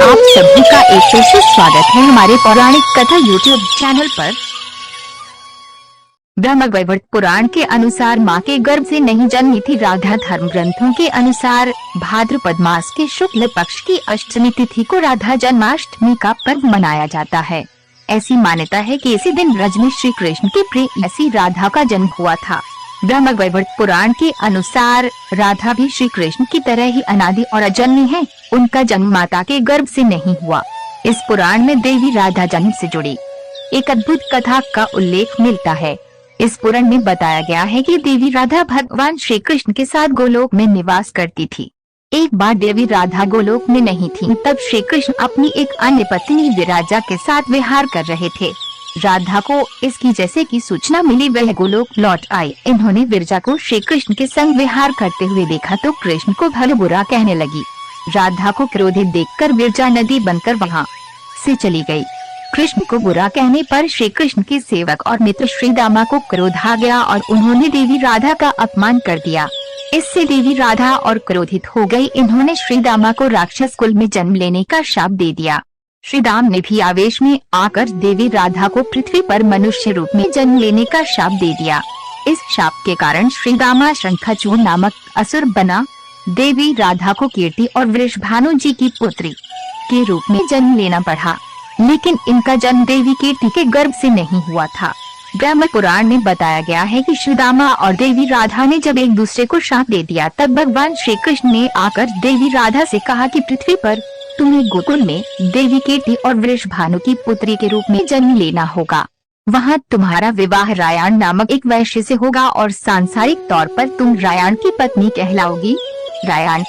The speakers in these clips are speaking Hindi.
आप सभी का एक फिर से स्वागत है हमारे पौराणिक कथा यूट्यूब चैनल पर। ब्रह्मवैवर्त पुराण के अनुसार मां के गर्भ से नहीं जन्मी थी राधा। धर्म ग्रंथों के अनुसार भाद्रपद मास के शुक्ल पक्ष की अष्टमी तिथि को राधा जन्माष्टमी का पर्व मनाया जाता है। ऐसी मान्यता है कि इसी दिन ब्रज में श्री कृष्ण की प्रेयसी राधा का जन्म हुआ था। ब्रह्मवैवर्त पुराण के अनुसार राधा भी श्री कृष्ण की तरह ही अनादि और अजन्मी है। उनका जन्म माता के गर्भ से नहीं हुआ। इस पुराण में देवी राधा जन्म से जुड़ी एक अद्भुत कथा का उल्लेख मिलता है। इस पुराण में बताया गया है कि देवी राधा भगवान श्री कृष्ण के साथ गोलोक में निवास करती थी। एक बार देवी राधा गोलोक में नहीं थी, तब श्री कृष्ण अपनी एक अन्य पत्नी विराजा के साथ विहार कर रहे थे। राधा को इसकी जैसे की सूचना मिली, वह गोलोक लौट आई। इन्होंने विरजा को श्री कृष्ण के संग विहार करते हुए देखा तो कृष्ण को भला बुरा कहने लगी। राधा को क्रोधित देखकर विरजा नदी बनकर वहां से चली गई। कृष्ण को बुरा कहने पर श्री कृष्ण के सेवक और मित्र श्री दामा को क्रोध आ गया और उन्होंने देवी राधा का अपमान कर दिया। इससे देवी राधा और क्रोधित हो गई। इन्होंने श्री दामा को राक्षस कुल में जन्म लेने का शाप दे दिया। श्री दाम ने भी आवेश में आकर देवी राधा को पृथ्वी पर मनुष्य रूप में जन्म लेने का शाप दे दिया। इस शाप के कारण श्री दामा शंखचूड़ नामक असुर बना। देवी राधा को कीर्ति और वृषभानु जी की पुत्री के रूप में जन्म लेना पड़ा, लेकिन इनका जन्म देवी कीर्ति के गर्भ से नहीं हुआ था। ब्रह्म पुराण में बताया गया है कि श्री दामा और देवी राधा ने जब एक दूसरे को शाप दे दिया, तब भगवान श्री कृष्ण ने आकर देवी राधा से कहा कि पृथ्वी पर तुम्हें गोकुल में देवी कीर्ति और वृषभानु की पुत्री के रूप में जन्म लेना होगा। वहाँ तुम्हारा विवाह रायण नामक एक वैश्य से होगा और सांसारिक तौर पर तुम रायण की पत्नी कहलाओगी। रायण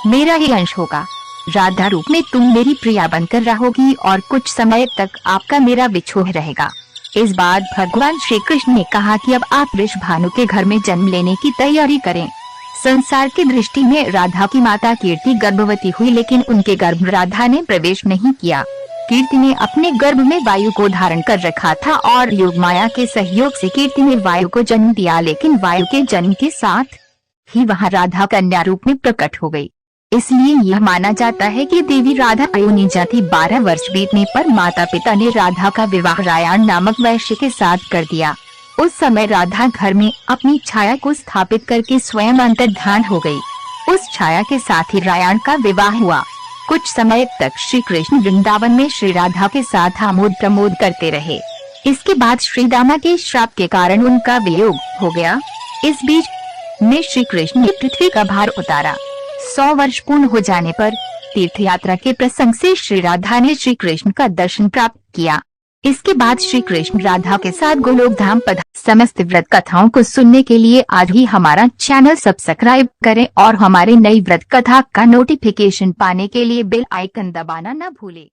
मेरा ही अंश होगा। राधा रूप में तुम मेरी प्रिया बनकर रहोगी और कुछ समय तक आपका मेरा विछोह रहेगा। इस बात भगवान श्री कृष्ण ने कहा कि अब आप वृषभानु के घर में जन्म लेने की तैयारी करें। संसार की दृष्टि में राधा की माता कीर्ति गर्भवती हुई, लेकिन उनके गर्भ राधा ने प्रवेश नहीं किया। कीर्ति ने अपने गर्भ में वायु को धारण कर रखा था और योग माया के सहयोग से कीर्ति ने वायु को जन्म दिया, लेकिन वायु के जन्म के साथ ही वहाँ राधा कन्या रूप में प्रकट हो गई। इसलिए यह माना जाता है कि देवी राधा अयोनिजा थी। 12 वर्ष बीतने पर माता पिता ने राधा का विवाह रायण नामक वैश्य के साथ कर दिया। उस समय राधा घर में अपनी छाया को स्थापित करके स्वयं अंतर्धान हो गई। उस छाया के साथ ही रायण का विवाह हुआ। कुछ समय तक श्री कृष्ण वृंदावन में श्री राधा के साथ आमोद प्रमोद करते रहे। इसके बाद श्री दामा के श्राप के कारण उनका वियोग हो गया। इस बीच में श्री कृष्ण ने पृथ्वी का भार उतारा। 100 वर्ष पूर्ण हो जाने पर तीर्थ यात्रा के प्रसंग से श्री राधा ने श्री कृष्ण का दर्शन प्राप्त किया। इसके बाद श्री कृष्ण राधा के साथ गोलोक धाम पधारे। समस्त व्रत कथाओं को सुनने के लिए आज ही हमारा चैनल सब्सक्राइब करें और हमारे नई व्रत कथा का नोटिफिकेशन पाने के लिए बेल आइकन दबाना न भूलें।